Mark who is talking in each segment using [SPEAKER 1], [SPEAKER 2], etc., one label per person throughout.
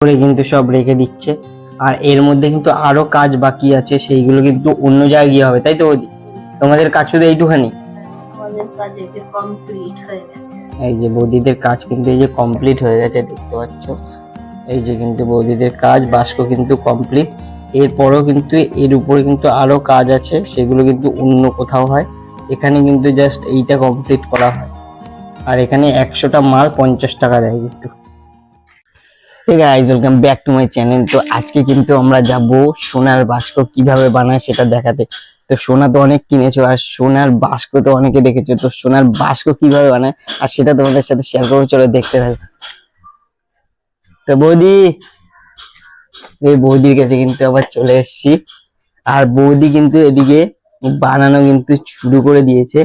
[SPEAKER 1] করে কিন্তু সব রেখে দিচ্ছে। আর এর মধ্যে কিন্তু আরো কাজ বাকি আছে, সেইগুলো কিন্তু অন্য জায়গায় গিয়ে হবে, তাই তো বৌদি? তোমাদের কাজ শুধু এইটুখানি? এই যে বৌদিদের কাজ কিন্তু এই যে কমপ্লিট হয়ে গেছে, দেখতে পাচ্ছ। এই যে কিন্তু বৌদিদের কাজ বাস্ক কিন্তু কমপ্লিট। এরপরও কিন্তু এর উপরে কিন্তু আরো কাজ আছে, সেগুলো কিন্তু অন্য কোথাও হয়। এখানে কিন্তু জাস্ট এইটা কমপ্লিট করা হয়। আর এখানে 100টা মাল 50 টাকা দেয় কিন্তু। Hey guys, welcome back to my channel. তো আজকে কিন্তু আমরা যাব সোনার বাস্ক কিভাবে বানায় সেটা দেখাতে। তো সোনা তো অনেক কিনেছো, আর সোনার বাস্ক তো অনেকে দেখেছো, তো সোনার বাস্ক কিভাবে বানায় আর সেটা তোমাদের সাথে শেয়ার করবো, চলো দেখতে থাকো। তো বৌদি, এই বৌদির কাছে কিন্তু আবার চলে এসেছি। আর বৌদি কিন্তু এদিকে বানানো কিন্তু শুরু করে দিয়েছে,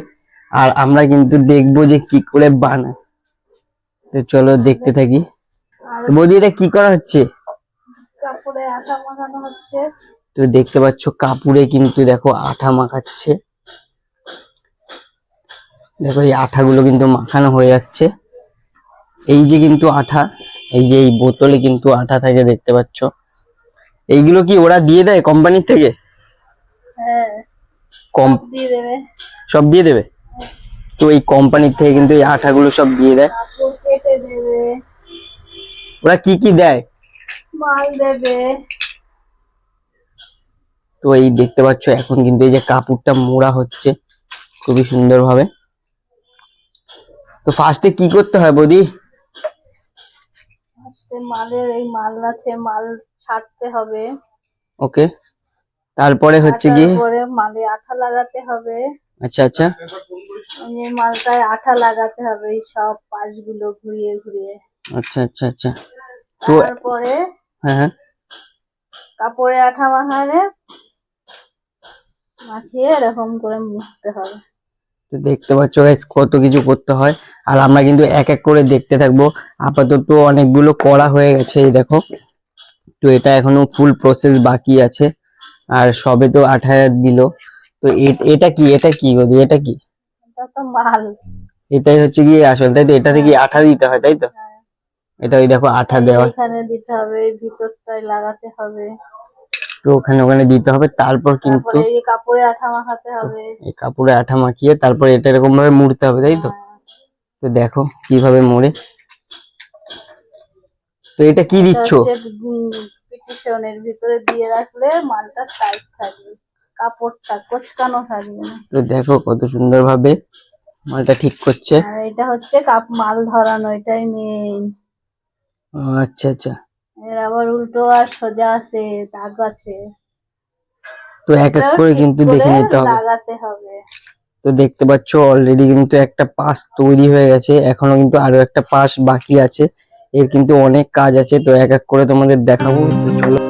[SPEAKER 1] আর আমরা কিন্তু দেখবো যে কি করে বানায়। তো চলো দেখতে থাকি। তো বৌদি, এটা কি করা হচ্ছে?
[SPEAKER 2] কাপড়ে আঠা মাখানো হচ্ছে।
[SPEAKER 1] তো দেখতে পাচ্ছ কাপড়ে কিন্তু দেখো আঠা মাখাচ্ছে। দেখো এই আঠাগুলো কিন্তু মাখানো হয়ে যাচ্ছে। এই যে কিন্তু আঠা, এই যে এই বোতলে কিন্তু আঠা থাকে, দেখতে পাচ্ছ। এইগুলো কি ওরা দিয়ে দেয় কোম্পানির থেকে?
[SPEAKER 2] হ্যাঁ,
[SPEAKER 1] সব দিয়ে দেবে। সব দিয়ে দেবে। তো এই কোম্পানির থেকে কিন্তু এই আঠাগুলো সব দিয়ে দেয়।
[SPEAKER 2] কাপড় কেটে দেবে।
[SPEAKER 1] ওরা কি কি দেয়?
[SPEAKER 2] মাল দেবে।
[SPEAKER 1] তো এই দেখতে পাচ্ছ এখন কিন্তু এই যে কাপড়টা মোড়া হচ্ছে খুবই সুন্দর ভাবে। তো ফার্স্টে কি করতে হয় বৌদি?
[SPEAKER 2] ফার্স্টে মালের এই মাল আছে, মাল ছাড়তে হবে।
[SPEAKER 1] ওকে, তারপরে হচ্ছে কি?
[SPEAKER 2] তারপরে মালে আঠা লাগাতে হবে।
[SPEAKER 1] আচ্ছা আচ্ছা,
[SPEAKER 2] এই মালটায় আঠা লাগাতে হবে এই সব পাশগুলো ঘুরিয়ে ঘুরিয়ে।
[SPEAKER 1] আচ্ছা আচ্ছা আচ্ছা। তো
[SPEAKER 2] তারপরে
[SPEAKER 1] হ্যাঁ হ্যাঁ,
[SPEAKER 2] কাপড়ে আঠা মাখিয়ে এরকম করে মুছতে হবে।
[SPEAKER 1] তো দেখতে পাচ্ছ গাইস কত কিছু করতে হয়, আর আমরা কিন্তু এক এক করে দেখতে থাকবো। আপাতত অনেকগুলো করা হয়ে গেছে, এই দেখো। তো এটা এখনো ফুল প্রসেস বাকি আছে, আর সবে তো আঠা দিল। তো এটা কি, এটা কি বৌদি, এটা কি?
[SPEAKER 2] এটা তো মাল।
[SPEAKER 1] এটাই হচ্ছে কি আসল, তাই তো? এটাতে কি আঠা দিতে হয়, তাই তো? এটা ওই দেখো আঠা দেওয়া,
[SPEAKER 2] এখানে দিতে হবে, ভিতরটায় লাগাতে হবে।
[SPEAKER 1] তো ওখানে ওখানে দিতে হবে। তারপর কিন্তু
[SPEAKER 2] এই কাপড়ে আঠা মাখাতে হবে।
[SPEAKER 1] এই কাপড়ে আঠা মাখিয়ে তারপর এটা এরকম ভাবে মুড়তে হবে, তাই তো? তো দেখো কিভাবে মুড়ে। তো এটা কি দিচ্ছ?
[SPEAKER 2] পিটিশনের ভিতরে দিয়ে রাখলে মালটা টাইট থাকবে, কাপড়টা কোঁচকানো থাকবে না।
[SPEAKER 1] তো দেখো কত সুন্দর ভাবে মালটা ঠিক করছে।
[SPEAKER 2] আর এটা হচ্ছে মাল ধরানো, এটাই মেইন।
[SPEAKER 1] আচ্ছা আচ্ছা।
[SPEAKER 2] এর আবার উল্টো আর সোজা আছে, দাগ আছে।
[SPEAKER 1] তো এক এক করে কিন্তু দেখে নিতে হবে,
[SPEAKER 2] লাগাতে হবে।
[SPEAKER 1] তো দেখতে পাচ্ছ অলরেডি কিন্তু একটা পাশ তৈরি হয়ে গেছে, এখনো কিন্তু আরো একটা পাশ বাকি আছে। এর কিন্তু অনেক কাজ আছে, তো এক এক করে তোমাদের দেখাবো, তো চলো।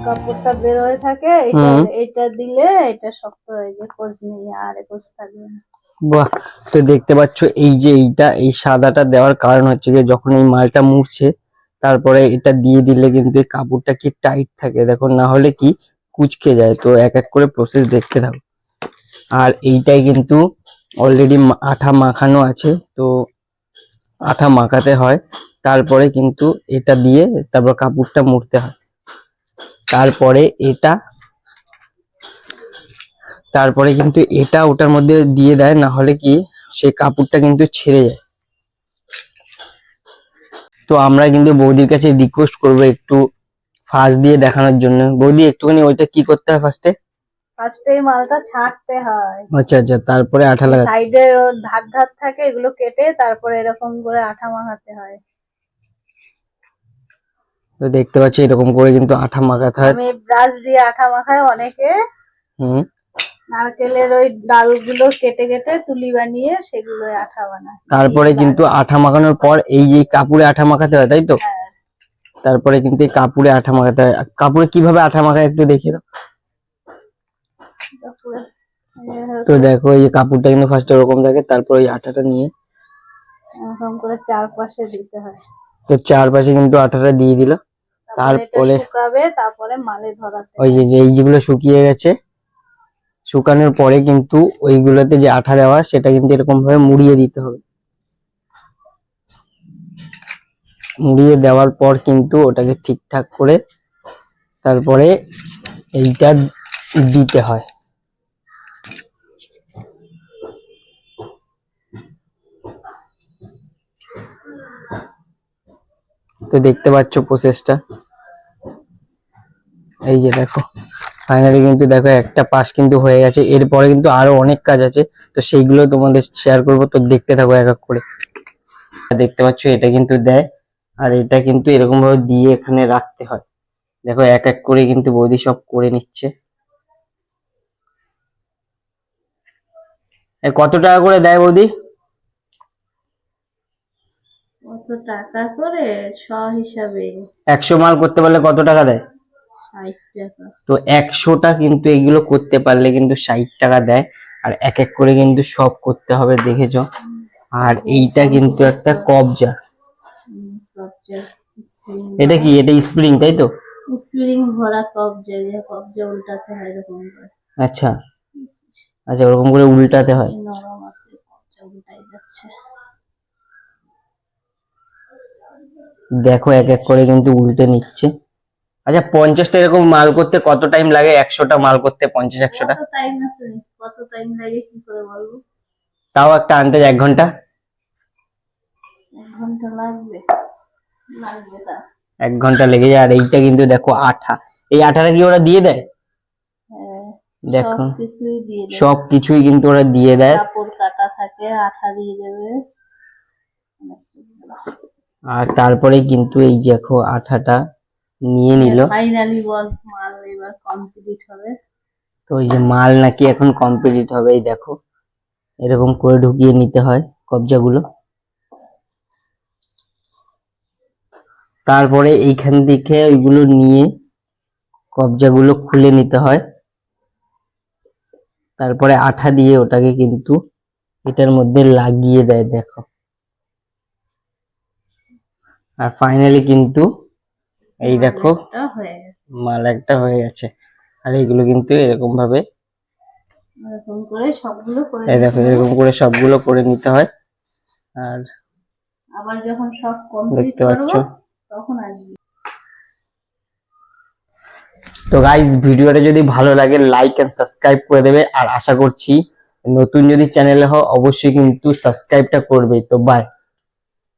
[SPEAKER 2] কাপড়টা বের হয়ে থাকে, এটা দিলে এটা শক্ত হয়ে যায়, কোজ নেই আর কোজ থাকবে না।
[SPEAKER 1] বাহ, তো দেখতে পাচ্ছ এই যে এই সাদাটা দেওয়ার কারণ হচ্ছে যে যখন এই মালটা মুড়ছে তারপরে এটা দিয়ে দিলে কিন্তু এই কাপড়টা কি টাইট থাকে, দেখো, না হলে কি কুঁচকে যায়। তো এক এক করে প্রসেস দেখতে থাকো। আর এইটাই কিন্তু অলরেডি আঠা মাখানো আছে, তো আঠা মাখাতে হয়, তারপরে কিন্তু এটা দিয়ে তারপর কাপড়টা মুড়তে হয়। তারপরে কিন্তু এটা ওটার মধ্যে দিয়ে দেয়, না হলে কি সেই কাপড়টা কিন্তু ছেড়ে যায়। তো আমরা কিন্তু বৌদির কাছে রিকোয়েস্ট করবো একটু ফাঁস দিয়ে দেখানোর জন্য। বৌদি, একটুখানি ওইটা কি করতে হয় ফার্স্টে?
[SPEAKER 2] ফার্স্টে মালটা ছাড়তে হয়।
[SPEAKER 1] আচ্ছা আচ্ছা, তারপরে আঠা লাগাতে,
[SPEAKER 2] সাইডে ধার ধার থাকে, এগুলো কেটে তারপরে এরকম করে আঠা মাখাতে হয়।
[SPEAKER 1] তো দেখতে পাচ্ছি এরকম করে কিন্তু আঠা মাখাতে হয়।
[SPEAKER 2] আমি ব্রাশ দিয়ে আঠা মাখাই, অনেকে নারকেলের ওই ডালগুলো কেটে কেটে তুলি বানিয়ে সেগুলো আঠা বানায়।
[SPEAKER 1] তারপরে কিন্তু আঠা মাখানোর পর এই যে কাপড়ে আঠা মাখাতে হয়, তাই তো? তারপরে কিন্তু এই কাপড়ে আঠা মাখাতে হয়। কাপড়ে কিভাবে আঠা মাখায় একটু দেখিয়ে দাও।
[SPEAKER 2] তারপরে
[SPEAKER 1] তো দেখো এই যে কাপড়টা কিন্তু ফার্স্টে ওরকম থাকে, তারপর ওই আঠাটা নিয়ে
[SPEAKER 2] এরকম করে চারপাশে দিতে হয়।
[SPEAKER 1] তো চারপাশে কিন্তু আঠাটা দিয়ে দিল।
[SPEAKER 2] তারপরে
[SPEAKER 1] তারপরে
[SPEAKER 2] এটা শুকাবে, তারপরে মালে ধরাতে
[SPEAKER 1] ওই
[SPEAKER 2] হয়।
[SPEAKER 1] যে যেগুলো শুকিয়ে গেছে, শুকানোর পরে কিন্তু ওইগুলোতে যে আঠা দেওয়া সেটা কিন্তু এরকম ভাবে মুড়িয়ে দিতে হবে। মুড়িয়ে দেওয়ার পর কিন্তু ওটাকে ঠিকঠাক করে তারপরে এইটা দিতে হয়। তো দেখতে পাচ্ছ প্রসেসটা, এই যে দেখো ফাইনালি কিন্তু দেখো একটা পাশ কিন্তু হয়ে গেছে। এরপরে কিন্তু আরো অনেক কাজ আছে, তো সেইগুলো তোমাদের শেয়ার করবো, তো দেখতে থাকো এক এক করে। দেখতে পাচ্ছ এটা কিন্তু দেয়, আর এটা কিন্তু এরকম ভাবে দিয়ে এখানে রাখতে হয়। দেখো এক এক করে কিন্তু বৌদি সব করে নিচ্ছে। কত টাকা করে দেয় বৌদি?
[SPEAKER 2] কত টাকা করে? হিসাবে
[SPEAKER 1] 100 মাল করতে পারলে কত টাকা দেয়?
[SPEAKER 2] 60 টাকা।
[SPEAKER 1] তো 100টা কিন্তু এগুলো করতে পারলে কিন্তু 60 টাকা দেয়। আর এক এক করে কিন্তু সব করতে হবে, দেখেছো। আর এইটা কিন্তু একটা কবজা। এটা কি? এটা স্প্রিং, তাই তো?
[SPEAKER 2] স্প্রিং ভরা কবজা, যে কবজা উল্টাতে হয় এরকম করে।
[SPEAKER 1] আচ্ছা আচ্ছা, ওরকম করে উল্টাতে হয়।
[SPEAKER 2] এই নরম আছে, কবজা উল্টাই যাচ্ছে।
[SPEAKER 1] দেখো এক এক করে কিন্তু উল্টে নিচ্ছে। আচ্ছা 50টা এরকম মাল করতে কত টাইম লাগে? 100টা মাল করতে 50-100টা?
[SPEAKER 2] কত টাইম আছে? কত টাইম লাগে কি করে বলবো?
[SPEAKER 1] তাও একটা আন্দাজ 1 ঘন্টা।
[SPEAKER 2] 1 ঘন্টা লাগবে। তা
[SPEAKER 1] 1 ঘন্টা লেগে যায়। আর এইটা কিন্তু দেখো আঠা, এই আঠাটা কি ওরা দিয়ে দেয়?
[SPEAKER 2] হ্যাঁ,
[SPEAKER 1] দেখো
[SPEAKER 2] সবকিছুই দিয়ে দেয়।
[SPEAKER 1] সবকিছুই কিন্তু ওরা দিয়ে দেয়।
[SPEAKER 2] কাপড় কাটা থাকে, আঠা দিয়ে দেবে।
[SPEAKER 1] আর তারপরে কিন্তু এই দেখো আঠাটা নিয়ে নিল।
[SPEAKER 2] ফাইনালি বল মাল এবার কমপ্লিট হবে।
[SPEAKER 1] তো এই যে মাল নাকি এখন কমপ্লিট হবে, এই দেখো এরকম করে ঢুকিয়ে নিতে হয় কবজাগুলো। তারপরে এইখান থেকে ওইগুলো নিয়ে কবজাগুলো খুলে নিতে হয়। তারপরে আঠা দিয়ে ওটাকে কিন্তু এটার মধ্যে লাগিয়ে দেয়, দেখো। আর ফাইনালি কিন্তু এই দেখো মাল একটা হয়ে গেছে। আর এইগুলো কিন্তু এরকম ভাবে
[SPEAKER 2] এরকম করে সবগুলো করে
[SPEAKER 1] এই দেখো এরকম করে সবগুলো করে নিতে হয়। আর
[SPEAKER 2] আবার যখন সব কমপ্লিট
[SPEAKER 1] দেখতে পাচ্ছ,
[SPEAKER 2] করব তখন আসবে।
[SPEAKER 1] তো গাইজ ভিডিওটা যদি ভালো লাগে লাইক এন্ড সাবস্ক্রাইব করে দেবে। আর আশা করছি নতুন যদি চ্যানেলে হও অবশ্যই কিন্তু সাবস্ক্রাইবটা করবে। তো বাই।